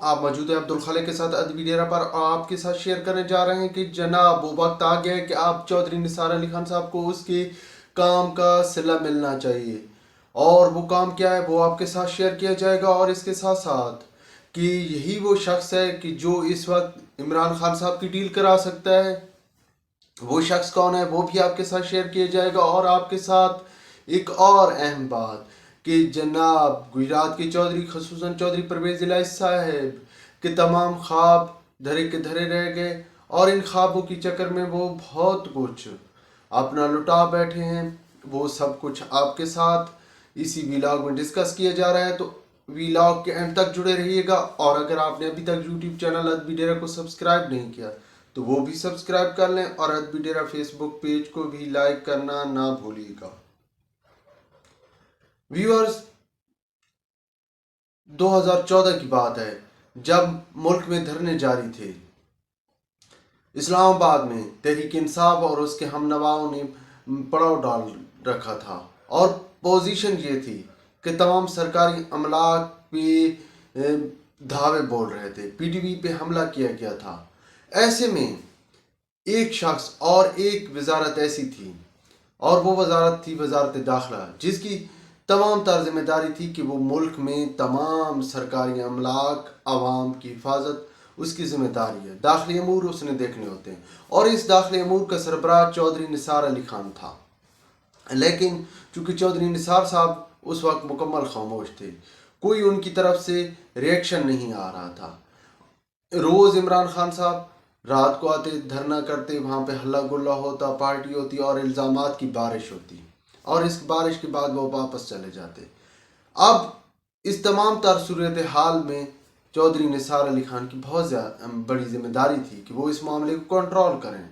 آپ موجود ہیں عبدل خالق کے ساتھ ادبی ڈیرا پر، اور آپ کے ساتھ شیئر کرنے جا رہے ہیں کہ جناب وہ وقت آ گیا ہے کہ آپ چودھری نثار علی خان صاحب کو اس کے کام کا صلہ ملنا چاہیے، اور وہ کام کیا ہے وہ آپ کے ساتھ شیئر کیا جائے گا، اور اس کے ساتھ ساتھ کہ یہی وہ شخص ہے کہ جو اس وقت عمران خان صاحب کی ڈیل کرا سکتا ہے، وہ شخص کون ہے وہ بھی آپ کے ساتھ شیئر کیا جائے گا، اور آپ کے ساتھ ایک اور اہم بات کہ جناب گجرات کے چودھری خصوصاً چودھری پرویز الہی صاحب کے تمام خواب دھرے کے دھرے رہ گئے، اور ان خوابوں کی چکر میں وہ بہت کچھ اپنا لٹا بیٹھے ہیں، وہ سب کچھ آپ کے ساتھ اسی ویلاگ میں ڈسکس کیا جا رہا ہے۔ تو ویلاگ کے اینڈ تک جڑے رہیے گا، اور اگر آپ نے ابھی تک یوٹیوب چینل ادبی ڈیرا کو سبسکرائب نہیں کیا تو وہ بھی سبسکرائب کر لیں، اور ادبی ڈیرا فیس بک پیج کو بھی لائک کرنا نہ بھولیے گا۔ ویورز، 2014 کی بات ہے جب ملک میں دھرنے جاری تھے، اسلام آباد میں تحریک انصاف اور اس کے ہم نواؤں نے پڑاؤ ڈال رکھا تھا، اور پوزیشن یہ تھی کہ تمام سرکاری املاک پہ دھاوے بول رہے تھے، پی ٹی وی پہ حملہ کیا گیا تھا۔ ایسے میں ایک شخص اور ایک وزارت ایسی تھی، اور وہ وزارت تھی وزارت داخلہ، جس کی تمام تر ذمہ داری تھی کہ وہ ملک میں تمام سرکاری املاک عوام کی حفاظت اس کی ذمہ داری ہے، داخلی امور اس نے دیکھنے ہوتے ہیں، اور اس داخلی امور کا سربراہ چودھری نثار علی خان تھا۔ لیکن چونکہ چودھری نثار صاحب اس وقت مکمل خاموش تھے، کوئی ان کی طرف سے ریئیکشن نہیں آ رہا تھا۔ روز عمران خان صاحب رات کو آتے، دھرنا کرتے، وہاں پہ ہلا گلا ہوتا، پارٹی ہوتی اور الزامات کی بارش ہوتی، اور اس بارش کے بعد وہ واپس چلے جاتے۔ اب اس تمام تر صورتحال میں چودھری نثار علی خان کی بہت زیادہ بڑی ذمہ داری تھی کہ وہ اس معاملے کو کنٹرول کریں،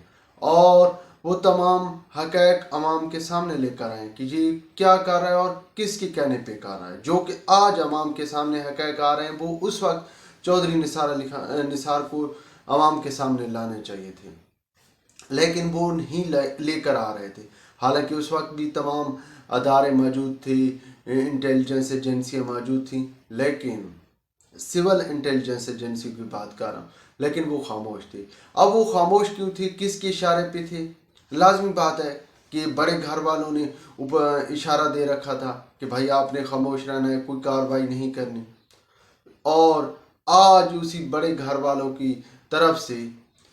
اور وہ تمام حقائق عوام کے سامنے لے کر آئیں کہ یہ کیا کر رہا ہے اور کس کے کہنے پہ کر رہا ہے۔ جو کہ آج عوام کے سامنے حقائق آ رہے ہیں، وہ اس وقت چودھری نثار کو عوام کے سامنے لانے چاہیے تھے، لیکن وہ نہیں لے کر آ رہے تھے۔ حالانکہ اس وقت بھی تمام ادارے موجود تھے، انٹیلیجنس ایجنسیاں موجود تھیں، لیکن سول انٹیلیجنس ایجنسی کی بات کر رہا ہوں، لیکن وہ خاموش تھے۔ اب وہ خاموش کیوں تھے؟ کس کے اشارے پہ تھے؟ لازمی بات ہے کہ بڑے گھر والوں نے اشارہ دے رکھا تھا کہ بھائی آپ نے خاموش رہنا ہے، کوئی کارروائی نہیں کرنی، اور آج اسی بڑے گھر والوں کی طرف سے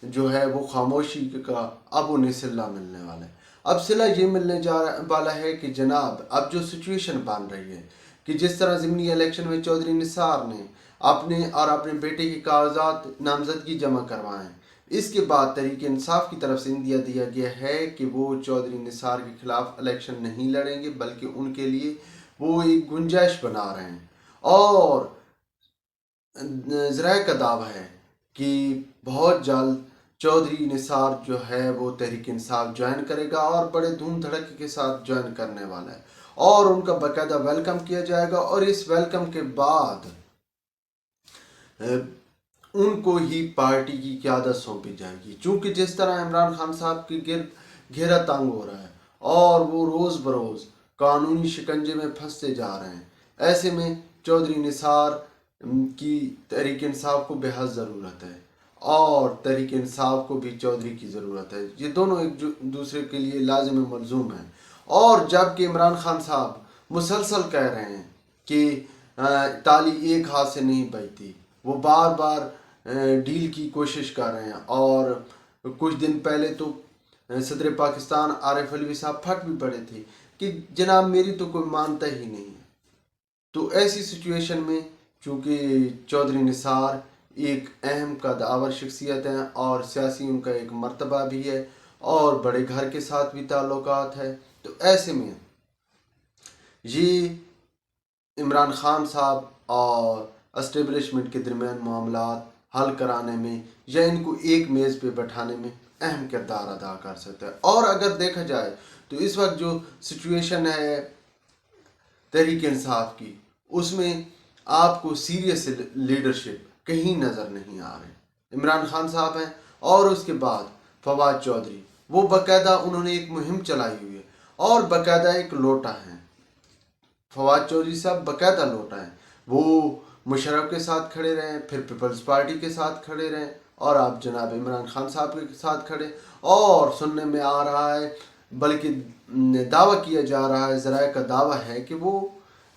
جو ہے وہ خاموشی کا اب انہیں صلہ ملنے والا ہے۔ اب صلہ یہ ملنے والا ہے کہ جناب اب جو سچویشن بن رہی ہے کہ جس طرح ضمنی الیکشن میں چودھری نثار نے اپنے بیٹے کے کاغذات نامزدگی جمع کروائے، اس کے بعد تحریک انصاف کی طرف سے اندیا دیا گیا ہے کہ وہ چودھری نثار کے خلاف الیکشن نہیں لڑیں گے، بلکہ ان کے لیے وہ ایک گنجائش بنا رہے ہیں، اور ذرائع کا دعویٰ ہے کہ بہت جلد چودھری نثار جو ہے وہ تحریک انصاف جوائن کرے گا، اور بڑے دھوم دھڑکے کے ساتھ جوائن کرنے والا ہے، اور ان کا باقاعدہ ویلکم کیا جائے گا، اور اس ویلکم کے بعد ان کو ہی پارٹی کی قیادت سونپی جائے گی۔ چونکہ جس طرح عمران خان صاحب کے گرد گھیرا تنگ ہو رہا ہے، اور وہ روز بروز قانونی شکنجے میں پھنستے جا رہے ہیں، ایسے میں چودھری نثار کی تحریک انصاف کو بے حد ضرورت ہے، اور تحریک انصاف کو بھی چودھری کی ضرورت ہے۔ یہ دونوں ایک دوسرے کے لیے لازم ملزوم ہیں، اور جب کہ عمران خان صاحب مسلسل کہہ رہے ہیں کہ تالی ایک ہاتھ سے نہیں بجتی، وہ بار بار ڈیل کی کوشش کر رہے ہیں، اور کچھ دن پہلے تو صدر پاکستان عارف علوی صاحب پھٹ بھی پڑے تھے کہ جناب میری تو کوئی مانتا ہی نہیں ہے۔ تو ایسی سچویشن میں چونکہ چودھری نثار ایک اہم قدآور شخصیت ہیں، اور سیاسی ان کا ایک مرتبہ بھی ہے، اور بڑے گھر کے ساتھ بھی تعلقات ہے، تو ایسے میں یہ عمران خان صاحب اور اسٹیبلشمنٹ کے درمیان معاملات حل کرانے میں، یا ان کو ایک میز پہ بٹھانے میں اہم کردار ادا کر سکتا ہے۔ اور اگر دیکھا جائے تو اس وقت جو سچویشن ہے تحریک انصاف کی، اس میں آپ کو سیریس لیڈرشپ کہیں نظر نہیں آ رہے۔ عمران خان صاحب ہیں، اور اس کے بعد فواد چودھری، وہ باقاعدہ انہوں نے ایک مہم چلائی ہوئی ہے، اور باقاعدہ ایک لوٹا ہے۔ فواد چودھری صاحب باقاعدہ لوٹا ہے، وہ مشرف کے ساتھ کھڑے رہیں، پھر پیپلز پارٹی کے ساتھ کھڑے رہیں، اور آپ جناب عمران خان صاحب کے ساتھ کھڑے، اور سننے میں آ رہا ہے بلکہ دعویٰ کیا جا رہا ہے، ذرائع کا دعویٰ ہے کہ وہ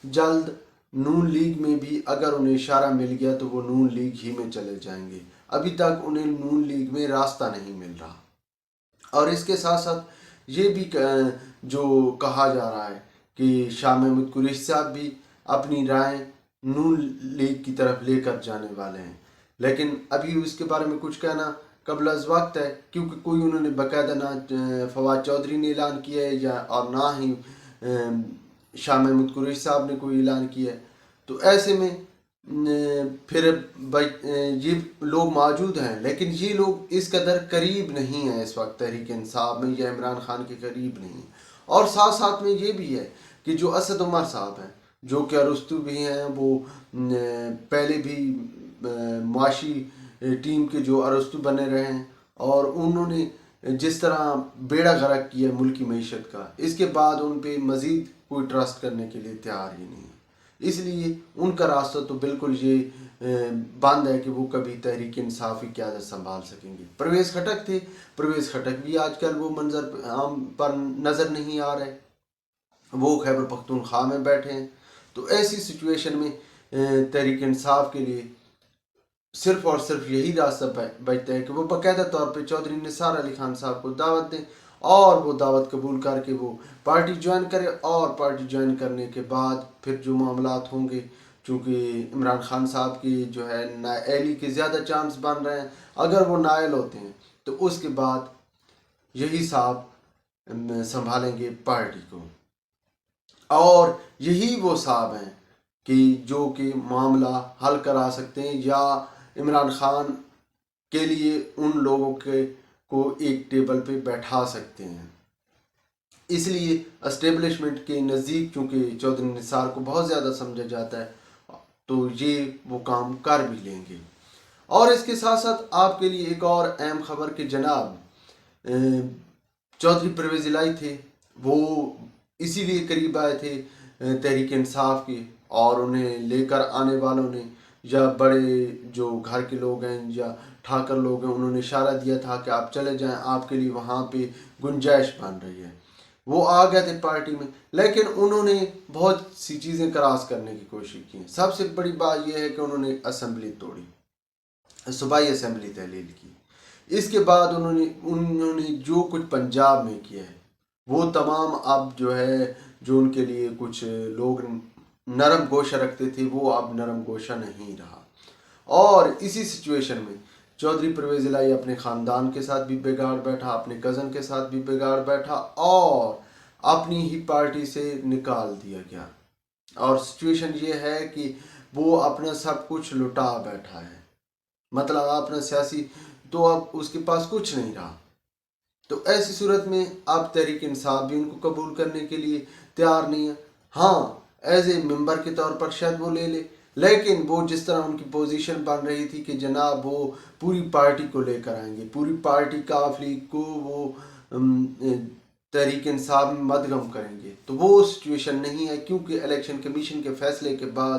جلد نون لیگ میں بھی اگر انہیں اشارہ مل گیا تو وہ نون لیگ ہی میں چلے جائیں گے۔ ابھی تک انہیں نون لیگ میں راستہ نہیں مل رہا۔ اور اس کے ساتھ ساتھ یہ بھی جو کہا جا رہا ہے کہ شاہ محمود قریشی صاحب بھی اپنی رائے نون لیگ کی طرف لے کر جانے والے ہیں، لیکن ابھی اس کے بارے میں کچھ کہنا قبل از وقت ہے، کیونکہ کوئی انہوں نے باقاعدہ نہ فواد چودھری نے اعلان کیا ہے اور نہ ہی شاہ محمود قریشی صاحب نے کوئی اعلان کیا ہے۔ تو ایسے میں پھر یہ لوگ موجود ہیں، لیکن یہ لوگ اس قدر قریب نہیں ہیں اس وقت تحریک انصاف میں، یا عمران خان کے قریب نہیں ہیں۔ اور ساتھ ساتھ میں یہ بھی ہے کہ جو اسد عمر صاحب ہیں، جو کہ ارسطو بھی ہیں، وہ پہلے بھی معاشی ٹیم کے جو ارسطو بنے رہے ہیں، اور انہوں نے جس طرح بیڑا غرق کیا ملکی معیشت کا، اس کے بعد ان پہ مزید کوئی ٹرسٹ کرنے کے لیے تیار ہی نہیں ہے۔ اس لیے ان کا راستہ تو بالکل یہ بند ہے کہ وہ کبھی تحریک انصاف کی قیادت سنبھال سکیں گے۔ پرویز خٹک تھے، پرویز خٹک بھی آج کل وہ منظر عام پر نظر نہیں آ رہے، وہ خیبر پختونخوا میں بیٹھے ہیں۔ تو ایسی سچویشن میں تحریک انصاف کے لیے صرف اور صرف یہی راستہ بچتا ہے کہ وہ باقاعدہ طور پہ چودھری نثار علی خان صاحب کو دعوت دیں، اور وہ دعوت قبول کر کے وہ پارٹی جوائن کرے، اور پارٹی جوائن کرنے کے بعد پھر جو معاملات ہوں گے، چونکہ عمران خان صاحب کی جو ہے نااہلی کے زیادہ چانس بن رہے ہیں، اگر وہ نائل ہوتے ہیں تو اس کے بعد یہی صاحب سنبھالیں گے پارٹی کو، اور یہی وہ صاحب ہیں کہ جو کہ معاملہ حل کرا سکتے ہیں، یا عمران خان کے لیے ان لوگوں کو ایک ٹیبل پہ بیٹھا سکتے ہیں۔ اس لیے اسٹیبلشمنٹ کے نزدیک چونکہ چودھری نثار کو بہت زیادہ سمجھا جاتا ہے، تو یہ وہ کام کر بھی لیں گے۔ اور اس کے ساتھ ساتھ آپ کے لیے ایک اور اہم خبر کہ جناب چودھری پرویز الہی تھے، وہ اسی لیے قریب آئے تھے تحریک انصاف کے، اور انہیں لے کر آنے والوں نے، یا بڑے جو گھر کے لوگ ہیں یا ٹھاکر لوگ ہیں، انہوں نے اشارہ دیا تھا کہ آپ چلے جائیں، آپ کے لیے وہاں پہ گنجائش بن رہی ہے۔ وہ آ گئے تھے پارٹی میں، لیکن انہوں نے بہت سی چیزیں کراس کرنے کی کوشش کی۔ سب سے بڑی بات یہ ہے کہ انہوں نے اسمبلی توڑی، صوبائی اسمبلی تحلیل کی۔ اس کے بعد انہوں نے جو کچھ پنجاب میں کیا ہے، وہ تمام اب جو ہے، جو ان کے لیے کچھ لوگ نرم گوشہ رکھتے تھے، وہ اب نرم گوشہ نہیں رہا۔ اور اسی سچویشن میں چودھری پرویز الہی اپنے خاندان کے ساتھ بھی بگاڑ بیٹھا، اپنے کزن کے ساتھ بھی بگاڑ بیٹھا، اور اپنی ہی پارٹی سے نکال دیا گیا۔ اور سچویشن یہ ہے کہ وہ اپنا سب کچھ لٹا بیٹھا ہے، مطلب اپنا سیاسی تو اب اس کے پاس کچھ نہیں رہا۔ تو ایسی صورت میں اب تحریک انصاف بھی ان کو قبول کرنے کے لیے تیار نہیں ہے۔ ہاں، ایز اے ممبر کے طور پر شاید وہ لے لے، لیکن وہ جس طرح ان کی پوزیشن بن رہی تھی کہ جناب وہ پوری پارٹی کو لے کر آئیں گے، پوری پارٹی کاف لیگ کو وہ تحریک انصاف میں مدغم کریں گے، تو وہ سچویشن نہیں ہے، کیونکہ الیکشن کمیشن کے فیصلے کے بعد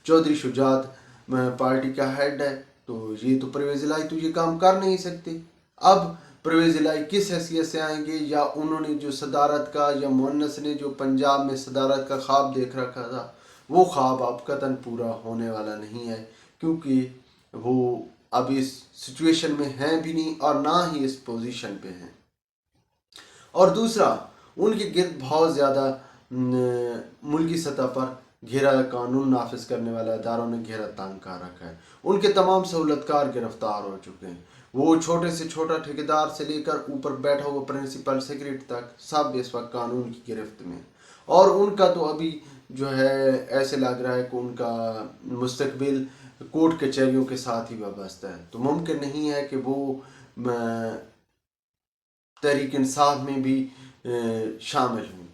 چودھری شجاعت پارٹی کا ہیڈ ہے، تو یہ تو پرویز الہی تو یہ کام کر نہیں سکتے۔ اب پرویز الہی کس حیثیت سے آئیں گے، یا انہوں نے جو صدارت کا، یا مونس نے جو پنجاب میں صدارت کا خواب دیکھ رکھا تھا، وہ خواب اب قطعاً پورا ہونے والا نہیں ہے، کیونکہ وہ اب اس سچویشن میں ہیں بھی نہیں، اور نہ ہی اس پوزیشن پہ ہیں۔ اور دوسرا، ان کے گرد بہت زیادہ ملکی سطح پر گھیرا، قانون نافذ کرنے والے اداروں نے گھیرا تنگ کر رکھا ہے۔ ان کے تمام سہولت کار گرفتار ہو چکے ہیں، وہ چھوٹے سے چھوٹا ٹھیکیدار سے لے کر اوپر بیٹھا ہوا پرنسپل سیکرٹری تک سب اس وقت قانون کی گرفت میں، اور ان کا تو ابھی جو ہے ایسے لگ رہا ہے کہ ان کا مستقبل کورٹ کچہریوں کے ساتھ ہی وابستہ ہے۔ تو ممکن نہیں ہے کہ وہ تحریک انصاف میں بھی شامل ہوں۔